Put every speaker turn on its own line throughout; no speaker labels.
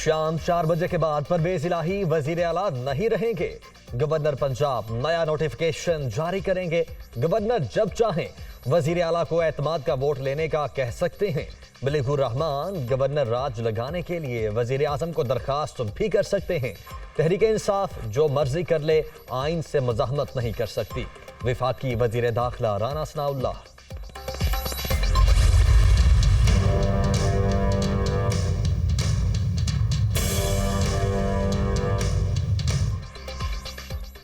शाम 4 बजे के बाद परवेज इलाही वजीर आला नहीं रहेंगे। गवर्नर पंजाब नया नोटिफिकेशन जारी करेंगे। गवर्नर जब चाहें वजीर आला को एतमाद का वोट लेने का कह सकते हैं। मलिकुर रहमान गवर्नर राज लगाने के लिए वजीर आजम को दरखास्त भी कर सकते हैं। तहरीक इंसाफ जो मर्जी कर ले, आइन से मज़ाहमत नहीं कर सकती। विफाकी वजीर दाखिला राना सनाउल्लाह।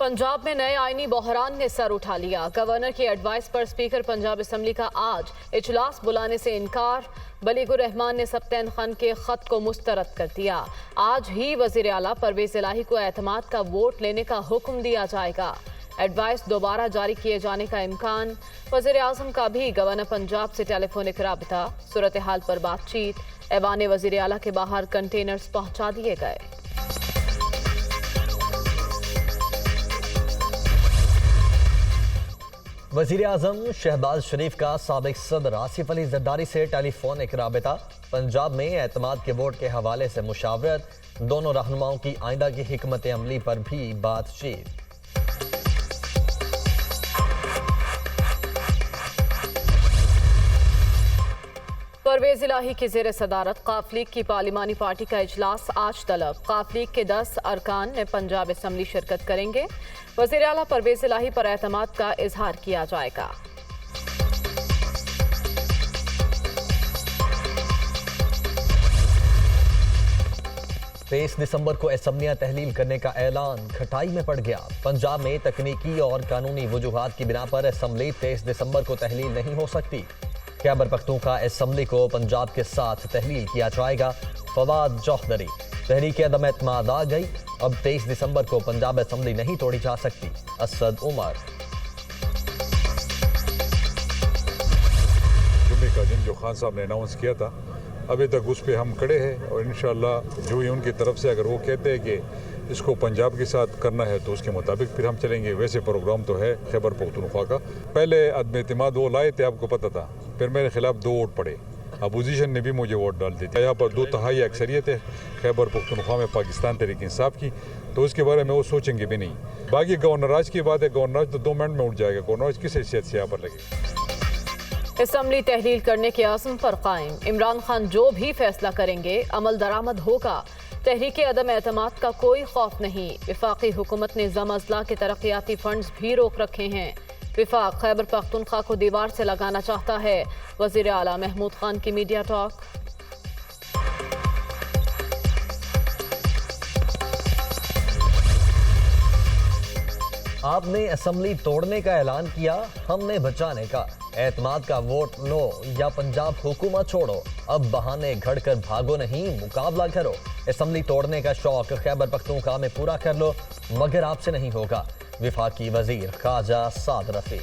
पंजाब में नए आईनी बहरान ने सर उठा लिया। गवर्नर की एडवाइस पर स्पीकर पंजाब असम्बली का आज इजलास बुलाने से इनकार। मलिकुर रहमान ने सब्तैन खान के खत को मुस्तरद कर दिया। आज ही वजीर आला परवेज इलाही को एतमाद का वोट लेने का हुक्म दिया जाएगा। एडवाइस दोबारा जारी किए जाने का इम्कान। वजीर आजम का भी गवर्नर पंजाब से टेलीफोनिक राबता। सूरत हाल पर बातचीत। ऐवान वजीर आला के बाहर कंटेनर्स पहुंचा दिए गए।
वजीर आजम शहबाज शरीफ का साबिक सदर आसिफ अली जरदारी से टेलीफोनिक राबता। पंजाब में एतमाद के वोट के हवाले से मुशावरत। दोनों रहनुमाओं की आइंदा की हिकमत अमली पर भी बातचीत।
परवेज इलाही की ज़ेर सदारत काफ लीग की पार्लिमानी पार्टी का इजलास आज तलब। काफ लीग के 10 अरकान में पंजाब असम्बली शिरकत करेंगे। वज़ीर आला परवेज इलाही पर एतमाद का इजहार किया जाएगा।
तेईस दिसंबर को असम्बलियां तहलील करने का ऐलान खटाई में पड़ गया। पंजाब में तकनीकी और कानूनी वजूहात की बिना पर असम्बली 23 दिसंबर को तहलील नहीं हो सकती। खैबर पख्तूनख्वा असम्बली को पंजाब के साथ तहलील किया जाएगा। फवाद चौधरी तहरीक अदम एतमाद आ गई। अब 23 दिसंबर को पंजाब असम्बली नहीं तोड़ी जा सकती। असद उमर
जुम्मे का दिन जो खान साहब ने अनाउंस किया था, अभी तक उस पर हम खड़े हैं और इंशाअल्लाह जो ही उनकी तरफ से अगर वो कहते हैं कि इसको पंजाब के साथ करना है तो उसके मुताबिक फिर हम चलेंगे। वैसे प्रोग्राम तो है खैबर पख्तूनख्वा का। पहले अदम एतमाद वो लाए थे, आपको पता था, फिर मेरे खिलाफ 2 वोट पड़े। अपोजिशन ने भी मुझे वोट डाल दी थी। यहाँ पर 2 तिहाई अक्सरियत है खैबर पख्तूनख्वा में पाकिस्तान तहरीक इंसाफ की, तो उसके बारे में वो सोचेंगे भी नहीं। बाकी गवर्नराज की बात है, गवर्नराज तो 2 मिनट में उठ जाएगा। गवर्नराज किस हैसियत से यहाँ पर लगे।
असम्बली तहलील करने के आज़म पर कायम। इमरान खान जो भी फैसला करेंगे अमल दरामद होगा। तहरीक अदम एतमाद का कोई खौफ नहीं। विफाकी हुकूमत ने जम अजला के तरक्याती फंड्स भी रोक रखे हैं। विफाक खैबर पख्तूनख्वा को दीवार से लगाना चाहता है। वजीर आला महमूद खान की मीडिया टॉक।
आपने असम्बली तोड़ने का ऐलान किया, हमने बचाने का। एतमाद का वोट लो या पंजाब हुकूमत छोड़ो। अब बहाने घड़कर भागो नहीं, मुकाबला करो। असम्बली तोड़ने का शौक खैबर पख्तूनख्वा में पूरा कर लो, मगर आपसे नहीं होगा। विफाकी वजीर ख्वाजा साद रफी।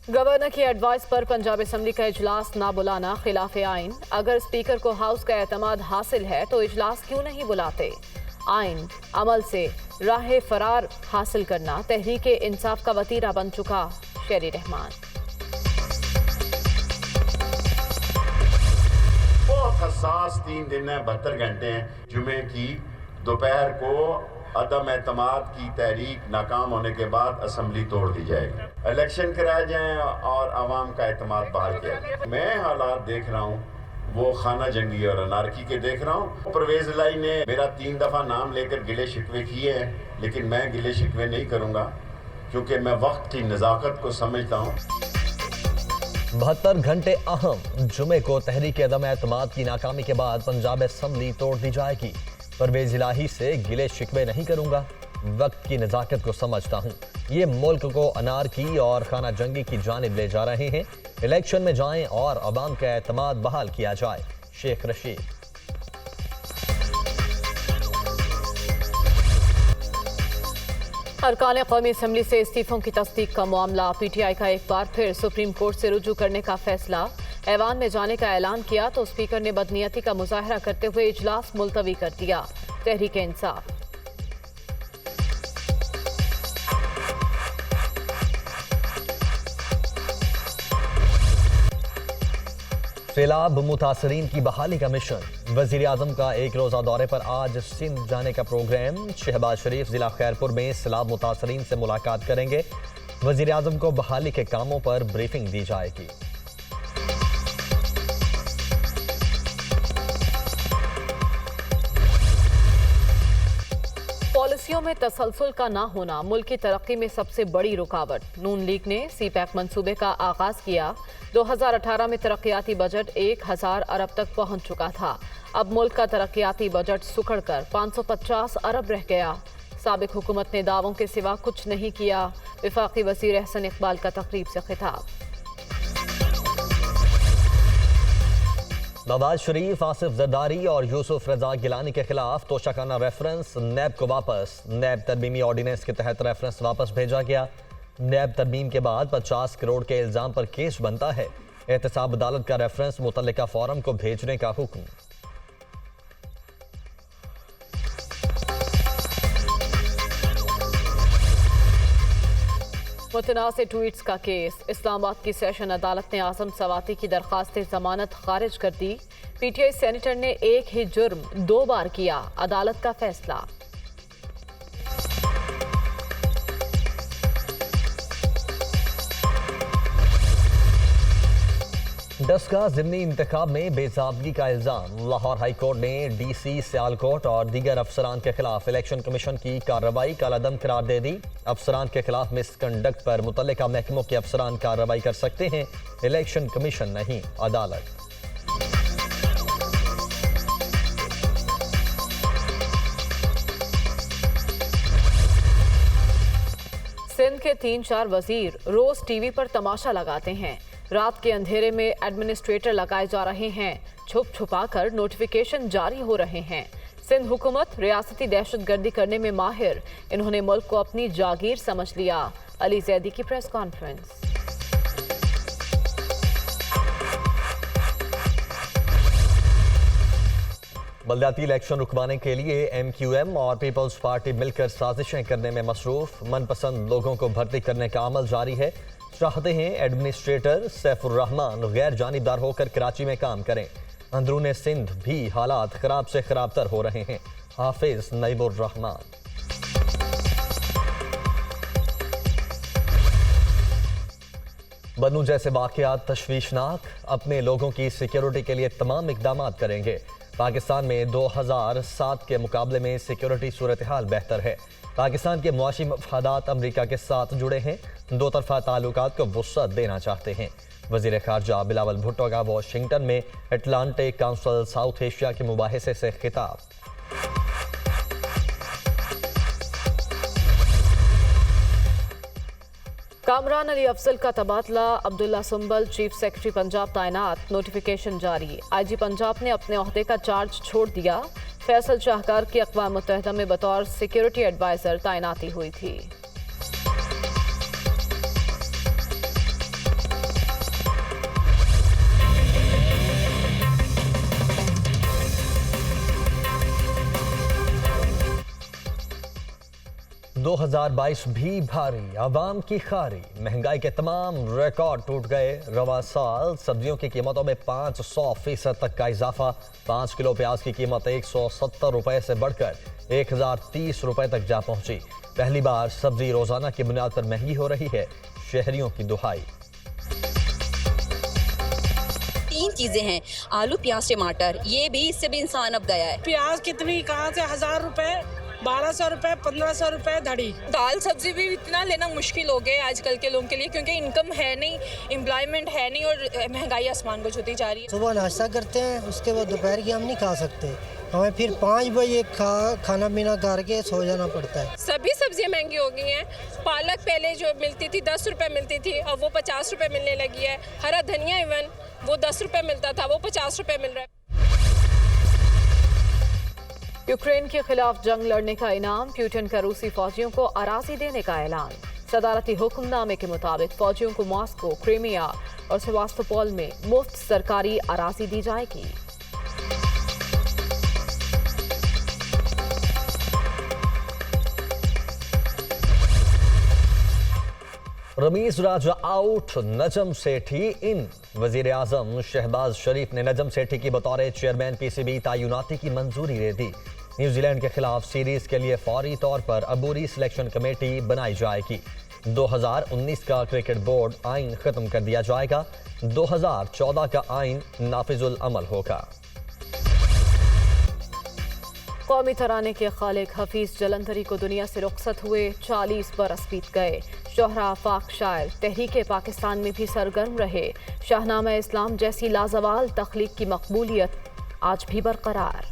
गवर्नर की एडवाइस पर पंजाब असम्बली का इजलास ना बुलाना खिलाफ आइन। अगर स्पीकर को हाउस का एतमाद हासिल है तो इजलास क्यों नहीं बुलाते। आइन अमल से राह फरार हासिल करना तहरीक इंसाफ का वतीरा बन चुका। शेरी रहमान
बहुत हसास 3 दिन है, 72 घंटे हैं। जुमे की दोपहर को अदम एतमाद की तहरीक नाकाम होने के बाद असम्बली तोड़ दी जाएगी। इलेक्शन कराए जाएं और आवाम का एतमाद बहाल किया जाए। मैं हालात देख रहा हूँ वो खाना जंगी और अनारकी के देख रहा हूँ। परवेज इलाही ने मेरा 3 दफा नाम लेकर गिले शिकवे किए हैं, लेकिन मैं गिले शिकवे नहीं करूँगा क्योंकि मैं वक्त की नज़ाकत को समझता हूँ।
72 घंटे अहम। जुमे को तहरीक अदम एतमाद की नाकामी के बाद पंजाब असम्बली तोड़ दी जाएगी। परवेज इलाही से गिले शिकवे नहीं करूंगा, वक्त की नज़ाकत को समझता हूं। ये मुल्क को अनारकी और खाना जंगी की जानिब ले जा रहे हैं। इलेक्शन में जाएं और अवाम का एतमाद बहाल किया जाए। शेख रशीद
अरकान कौमी असम्बली से इस्तीफों की तस्दीक का मामला। PTI का एक बार फिर सुप्रीम कोर्ट से रुजू करने का फैसला। ऐवान में जाने का ऐलान किया तो स्पीकर ने बदनीयती का मुजाहरा करते हुए इजलास मुलतवी कर दिया। तहरीक इंसाफ
सैलाब मुतासरीन की बहाली का मिशन। वजीर आजम का एक रोजा दौरे पर आज सिंध जाने का प्रोग्राम। शहबाज शरीफ जिला खैरपुर में सैलाब मुतासरीन से मुलाकात करेंगे। वजीर आजम को बहाली के कामों पर ब्रीफिंग दी जाएगी।
पॉलिसियों में तसलसल का ना होना मुल्क की तरक्की में सबसे बड़ी रुकावट। नून लीग ने सीपैक मंसूबे का आगाज किया। 2018 में तरक्याती बजट 1000 अरब तक पहुंच चुका था। अब मुल्क का तरक्याती बजट सुखड़कर 550 अरब रह गया। साबिक हुकूमत ने दावों के सिवा कुछ नहीं किया। वफाकी वज़ीर एहसन इकबाल का तकरीब से खिताब।
नवाज शरीफ, आसिफ जरदारी और यूसुफ रजा गिलानी के खिलाफ तोशाखाना रेफरेंस। नैब को वापस। नैब तरमीमी ऑर्डिनेंस के तहत रेफरेंस वापस भेजा गया। नैब तरमीम के बाद 50 करोड़ के इल्जाम पर केस बनता है। एहतसाब अदालत का रेफरेंस मुतल्लिका फोरम को भेजने का हुक्म।
मुतनाज़ ट्वीट्स का केस। इस्लामाबाद की सेशन अदालत ने आजम सवाती की दरखास्त जमानत खारिज कर दी। पीटीआई सेनेटर ने एक ही जुर्म 2 बार किया। अदालत का फैसला।
डस्का ज़िमनी इंतखाब में बेज़ाबगी का इल्जाम। लाहौर हाई कोर्ट ने डीसी सियालकोट और दीगर अफसरान के खिलाफ इलेक्शन कमीशन की कार्रवाई कालादम करार दे दी। अफसरान के खिलाफ मिसकंडक्ट पर मुतल्लिका महकमों के अफसरान कार्रवाई कर सकते हैं, इलेक्शन कमीशन नहीं, अदालत।
सिंध के 3-4 वजीर रोज टीवी पर तमाशा लगाते हैं। रात के अंधेरे में एडमिनिस्ट्रेटर लगाए जा रहे हैं। छुप छुपा कर नोटिफिकेशन जारी हो रहे हैं। सिंध हुकूमत रियासती दहशतगर्दी करने में माहिर। इन्होंने मुल्क को अपनी जागीर समझ लिया। अली जैदी की प्रेस कॉन्फ्रेंस।
बलदियाती इलेक्शन रुकवाने के लिए MQM और पीपल्स पार्टी मिलकर साजिशें करने में मसरूफ। मनपसंद लोगों को भर्ती करने का अमल जारी है। चाहते हैं एडमिनिस्ट्रेटर सैफुर रहमान गैर जानिबदार होकर कराची में काम करें। अंदरूने सिंध भी हालात खराब से खराब तर हो रहे हैं। हाफिज नईबुर रहमान। बनू जैसे वाकयात तशवीशनाक। अपने लोगों की सिक्योरिटी के लिए तमाम इकदाम करेंगे। पाकिस्तान में 2007 के मुकाबले में सिक्योरिटी सूरत हाल बेहतर है। पाकिस्तान के मुआशी मफादात अमरीका के साथ जुड़े हैं। दो तरफा ताल्लुकात को वुसअत देना चाहते हैं। वजीर खारजा बिलावल भुट्टो का वाशिंगटन में अटलांटिक काउंसिल साउथ एशिया के मुबाहिसे से खिताब।
कामरान अली अफजल का तबादला। अब्दुल्ला सुंबल चीफ सेक्रेटरी पंजाब तैनात। नोटिफिकेशन जारी। IG पंजाब ने अपने ओहदे का चार्ज छोड़ दिया। फैसल शाहकार की अक़वाम मुत्तहिदा में बतौर सिक्योरिटी एडवाइजर तैनाती हुई थी।
दो 2022 भी भारी, आवाम की खारी। महंगाई के तमाम रिकॉर्ड टूट गए। रवा साल सब्जियों की कीमतों में 500% तक का इजाफा। 5 किलो प्याज की कीमत 170 रुपए से बढ़कर 1030 रुपए तक जा पहुंची। पहली बार सब्जी रोजाना की बुनियाद पर महंगी हो रही है। शहरियों की दुहाई।
3 चीजें हैं, आलू, प्याज, टमाटर। ये भी इससे भी इंसान अब गया है।
प्याज कितनी, कहाँ से 1000 रुपए, 1200 रुपए, 1500 रुपए धड़ी।
दाल सब्जी भी इतना लेना मुश्किल हो गया आजकल के लोगों के लिए, क्योंकि इनकम है नहीं, एम्प्लॉयमेंट है नहीं और महंगाई आसमान को छूती जा रही है।
सुबह नाश्ता करते हैं, उसके बाद दोपहर की हम नहीं खा सकते। हमें फिर 5 बजे खाना पीना करके सो जाना पड़ता है।
सभी सब्जियां महंगी हो गई हैं। पालक पहले जो मिलती थी 10 रुपए मिलती थी, अब वो 50 रुपए मिलने लगी है। हरा धनिया इवन वो 10 रुपए मिलता था, वो 50 रुपए मिल रहा है।
यूक्रेन के खिलाफ जंग लड़ने का इनाम। पुतिन का रूसी फौजियों को अराजी देने का ऐलान। सदारती हुक्मनामे के मुताबिक फौजियों को मॉस्को, क्रीमिया और सेवास्तोपोल में मुफ्त सरकारी अराजी दी जाएगी।
रमीज राजा आउट, नजम सेठी इन। वजीर आजम शहबाज शरीफ ने नजम सेठी की बतौर चेयरमैन पीसीबी तैनाती की मंजूरी दे दी। न्यूजीलैंड के खिलाफ सीरीज के लिए फौरी तौर पर अबूरी सिलेक्शन कमेटी बनाई जाएगी। 2019 का क्रिकेट बोर्ड आइन खत्म कर दिया जाएगा। 2014 का आइन नाफिजुल अमल होगा।
कौमी तराने के खालिक हफीज जलंधरी को दुनिया से रुखसत हुए 40 बरस बीत गए। शोहरा आफाक शायर तहरीक पाकिस्तान में भी सरगर्म रहे। शाहनामा इस्लाम जैसी लाजवाल तख्लीक की मकबूलियत आज भी बरकरार।